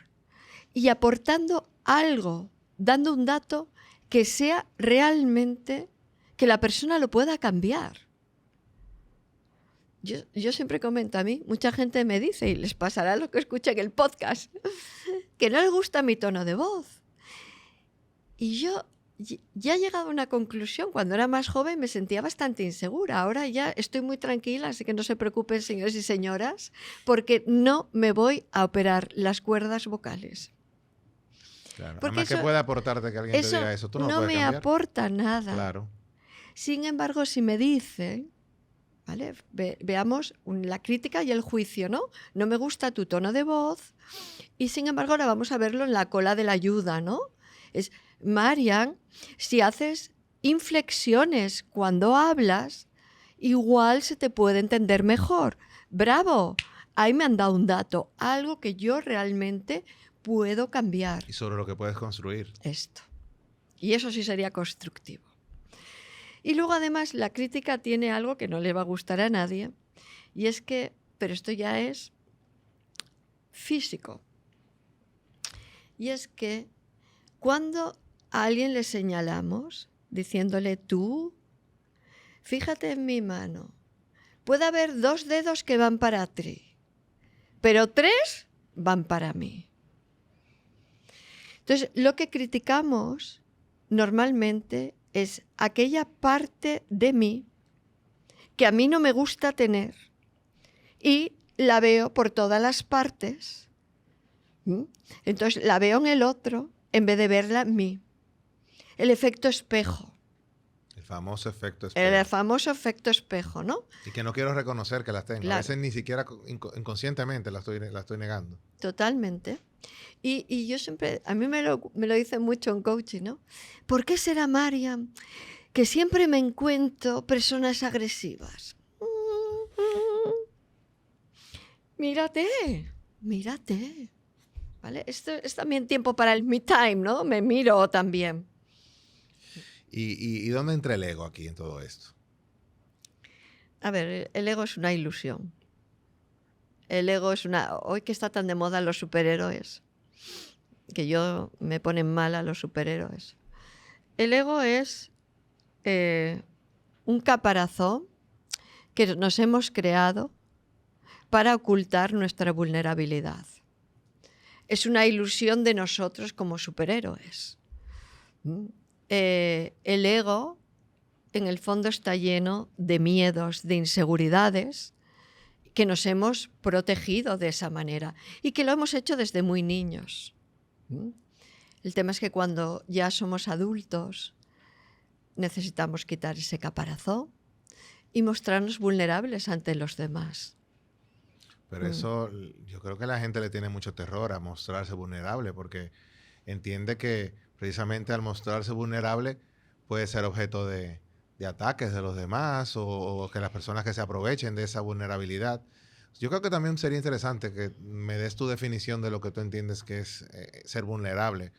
[SPEAKER 1] Y aportando algo, dando un dato que sea realmente que la persona lo pueda cambiar. Yo siempre comento, a mí mucha gente me dice, y les pasará lo que escuchan en el podcast, que no les gusta mi tono de voz. Y yo ya he llegado a una conclusión. Cuando era más joven me sentía bastante insegura. Ahora ya estoy muy tranquila, así que no se preocupen, señores y señoras, porque no me voy a operar las cuerdas vocales.
[SPEAKER 2] Claro.
[SPEAKER 1] Porque
[SPEAKER 2] además, que puede aportarte que alguien te diga eso. Tú no
[SPEAKER 1] me
[SPEAKER 2] puedes cambiar.
[SPEAKER 1] aporta nada.
[SPEAKER 2] Claro.
[SPEAKER 1] Sin embargo, si me dicen, ¿vale? Veamos la crítica y el juicio, ¿no? No me gusta tu tono de voz y sin embargo ahora vamos a verlo en la cola de la ayuda, ¿no? Es, Marian, si haces inflexiones cuando hablas, igual se te puede entender mejor. ¡Bravo! Ahí me han dado un dato, algo que yo realmente puedo cambiar.
[SPEAKER 2] Y sobre lo que puedes construir.
[SPEAKER 1] Esto. Y eso sí sería constructivo. Y luego además la crítica tiene algo que no le va a gustar a nadie, y es que, pero esto ya es físico, y es que cuando a alguien le señalamos diciéndole tú, fíjate en mi mano, puede haber 2 dedos que van para ti, pero 3 van para mí. Entonces, lo que criticamos normalmente es aquella parte de mí que a mí no me gusta tener y la veo por todas las partes. Entonces la veo en el otro en vez de verla en mí. El efecto espejo.
[SPEAKER 2] El famoso efecto espejo.
[SPEAKER 1] El famoso efecto espejo, ¿no?
[SPEAKER 2] Y que no quiero reconocer que las tengo.
[SPEAKER 1] Claro.
[SPEAKER 2] A veces ni siquiera inconscientemente la estoy negando.
[SPEAKER 1] Totalmente. Y yo siempre, a mí me lo dicen mucho en coaching, ¿no? ¿Por qué será, Mariam, que siempre me encuentro personas agresivas? Mírate. ¿Vale? Esto es también tiempo para el me time, ¿no? Me miro también.
[SPEAKER 2] ¿Y dónde entra el ego aquí en todo esto?
[SPEAKER 1] A ver, el ego es una ilusión. El ego es una... Hoy que está tan de moda los superhéroes, que yo me ponen mal a los superhéroes. El ego es un caparazón que nos hemos creado para ocultar nuestra vulnerabilidad. Es una ilusión de nosotros como superhéroes. El ego, en el fondo, está lleno de miedos, de inseguridades, que nos hemos protegido de esa manera y que lo hemos hecho desde muy niños. El tema es que cuando ya somos adultos necesitamos quitar ese caparazón y mostrarnos vulnerables ante los demás.
[SPEAKER 2] Pero eso, yo creo que la gente le tiene mucho terror a mostrarse vulnerable porque entiende que precisamente al mostrarse vulnerable puede ser objeto de ataques de los demás o que las personas que se aprovechen de esa vulnerabilidad. Yo creo que también sería interesante que me des tu definición de lo que tú entiendes que es ser vulnerable,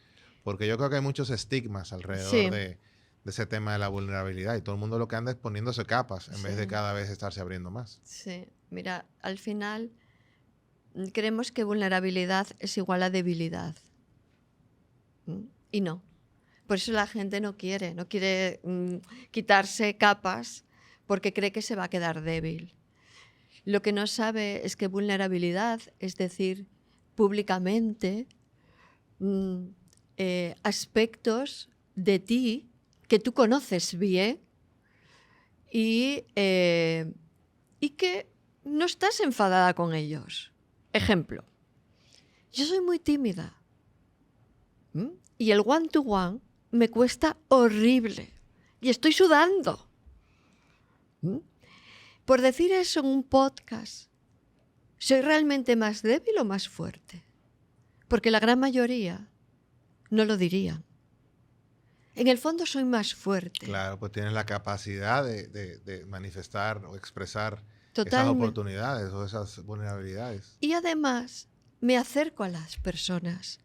[SPEAKER 2] porque yo creo que hay muchos estigmas alrededor de ese tema de la vulnerabilidad y todo el mundo lo que anda es poniéndose capas en vez de cada vez estarse abriendo más.
[SPEAKER 1] Sí, mira, al final creemos que vulnerabilidad es igual a debilidad. Y no. Por eso la gente no quiere quitarse capas porque cree que se va a quedar débil. Lo que no sabe es que vulnerabilidad es decir públicamente aspectos de ti que tú conoces bien y que no estás enfadada con ellos. Ejemplo, yo soy muy tímida y el one-to-one me cuesta horrible y estoy sudando. Por decir eso en un podcast, ¿soy realmente más débil o más fuerte? Porque la gran mayoría no lo dirían. En el fondo soy más fuerte.
[SPEAKER 2] Claro, pues tienes la capacidad de manifestar o expresar
[SPEAKER 1] Totalmente.
[SPEAKER 2] esas oportunidades o esas vulnerabilidades.
[SPEAKER 1] Y además me acerco a las personas,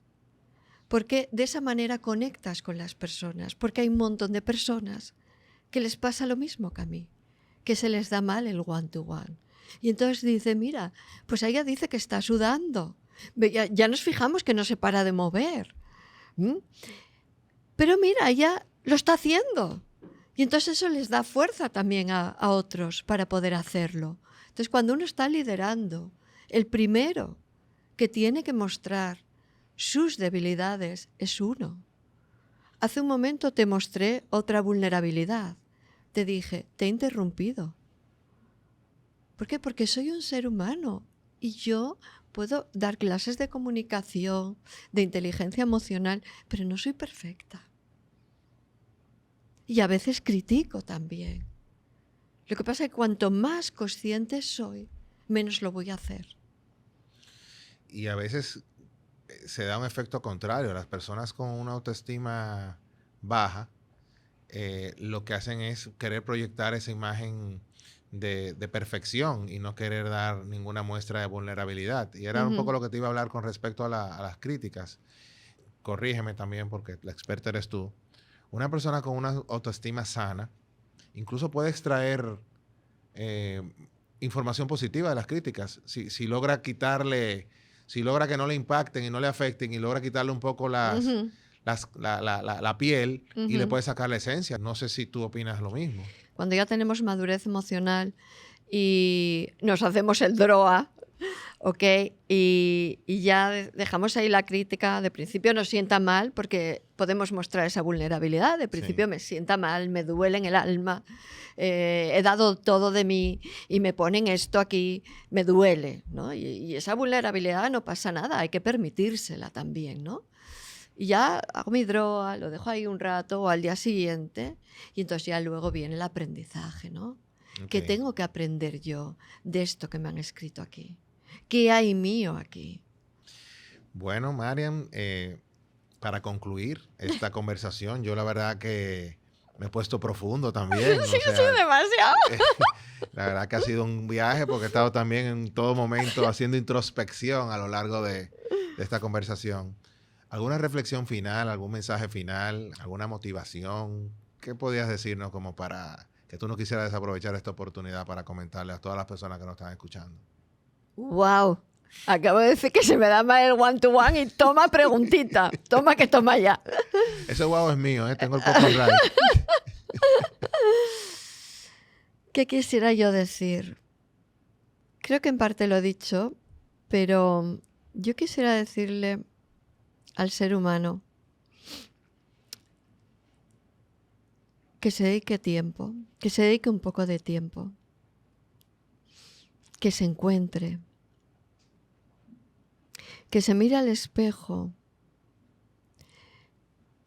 [SPEAKER 1] porque de esa manera conectas con las personas, porque hay un montón de personas que les pasa lo mismo que a mí, que se les da mal el one-to-one. Y entonces dice, mira, pues ella dice que está sudando. Ya nos fijamos que no se para de mover. Pero mira, ella lo está haciendo. Y entonces eso les da fuerza también a otros para poder hacerlo. Entonces cuando uno está liderando, el primero que tiene que mostrar sus debilidades es uno. Hace un momento te mostré otra vulnerabilidad. Te dije, te he interrumpido. ¿Por qué? Porque soy un ser humano y yo puedo dar clases de comunicación, de inteligencia emocional, pero no soy perfecta. Y a veces critico también. Lo que pasa es que cuanto más consciente soy, menos lo voy a hacer.
[SPEAKER 2] Y a veces se da un efecto contrario. Las personas con una autoestima baja lo que hacen es querer proyectar esa imagen de perfección y no querer dar ninguna muestra de vulnerabilidad. Y era un poco lo que te iba a hablar con respecto a las críticas. Corrígeme también porque la experta eres tú. Una persona con una autoestima sana incluso puede extraer información positiva de las críticas. Si logra quitarle, si logra que no le impacten y no le afecten y logra quitarle un poco la piel y le puede sacar la esencia. No sé si tú opinas lo mismo.
[SPEAKER 1] Cuando ya tenemos madurez emocional y nos hacemos el DROA, Ok, y ya dejamos ahí la crítica. De principio nos sienta mal porque podemos mostrar esa vulnerabilidad. De principio
[SPEAKER 2] Sí.
[SPEAKER 1] me sienta mal, me duele en el alma, he dado todo de mí y me ponen esto aquí, me duele, ¿no? Y esa vulnerabilidad no pasa nada, hay que permitírsela también, ¿no? Y ya hago mi droga, lo dejo ahí un rato o al día siguiente y entonces ya luego viene el aprendizaje, ¿no? ¿Qué
[SPEAKER 2] Ok.
[SPEAKER 1] tengo que aprender yo de esto que me han escrito aquí? ¿Qué hay mío aquí?
[SPEAKER 2] Bueno, Mariam, para concluir esta conversación, yo la verdad que me he puesto profundo también.
[SPEAKER 1] Sí,
[SPEAKER 2] O
[SPEAKER 1] ha sido
[SPEAKER 2] sea,
[SPEAKER 1] demasiado.
[SPEAKER 2] la verdad que ha sido un viaje porque he estado también en todo momento haciendo introspección a lo largo de esta conversación. ¿Alguna reflexión final, algún mensaje final, alguna motivación? ¿Qué podías decirnos como para que tú no quisieras desaprovechar esta oportunidad para comentarle a todas las personas que nos están escuchando?
[SPEAKER 1] ¡Wow! Acabo de decir que se me da mal el one-to-one y toma preguntita. Toma que toma ya.
[SPEAKER 2] Ese guau es mío, ¿eh? Tengo el copyright.
[SPEAKER 1] ¿Qué quisiera yo decir? Creo que en parte lo he dicho, pero yo quisiera decirle al ser humano que se dedique tiempo, que se dedique un poco de tiempo, que se encuentre, que se mire al espejo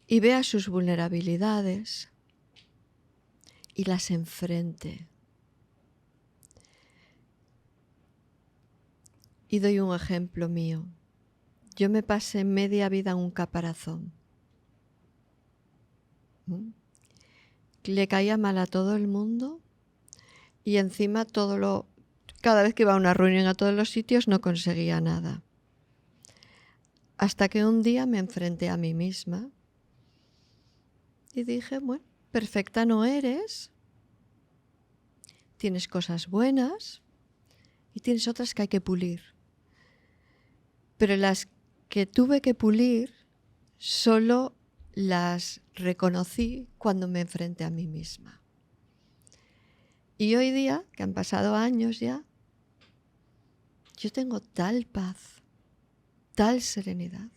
[SPEAKER 1] y vea sus vulnerabilidades y las enfrente. Y doy un ejemplo mío. Yo me pasé media vida en un caparazón. Le caía mal a todo el mundo y encima cada vez que iba a una reunión a todos los sitios no conseguía nada. Hasta que un día me enfrenté a mí misma y dije, bueno, perfecta no eres, tienes cosas buenas y tienes otras que hay que pulir. Pero las que tuve que pulir solo las reconocí cuando me enfrenté a mí misma. Y hoy día, que han pasado años ya, yo tengo tal paz, tal serenidad,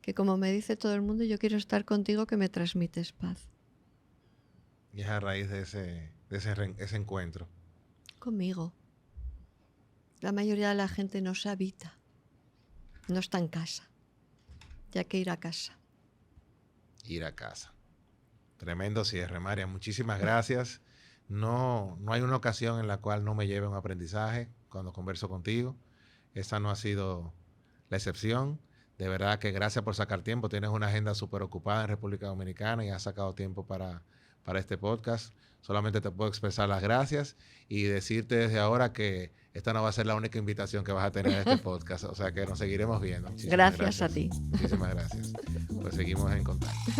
[SPEAKER 1] que como me dice todo el mundo, yo quiero estar contigo que me transmites paz.
[SPEAKER 2] Y es a raíz de ese encuentro.
[SPEAKER 1] Conmigo. La mayoría de la gente no se habita, no está en casa. Ya hay que ir a casa.
[SPEAKER 2] Ir a casa. Tremendo cierre, María. Muchísimas gracias. No hay una ocasión en la cual no me lleve un aprendizaje cuando converso contigo. Esa no ha sido la excepción. De verdad que gracias por sacar tiempo. Tienes una agenda súper ocupada en República Dominicana y has sacado tiempo para este podcast. Solamente te puedo expresar las gracias y decirte desde ahora que esta no va a ser la única invitación que vas a tener en este podcast. O sea que nos seguiremos viendo. Muchísimas
[SPEAKER 1] Gracias a ti.
[SPEAKER 2] Muchísimas gracias. Pues seguimos en contacto.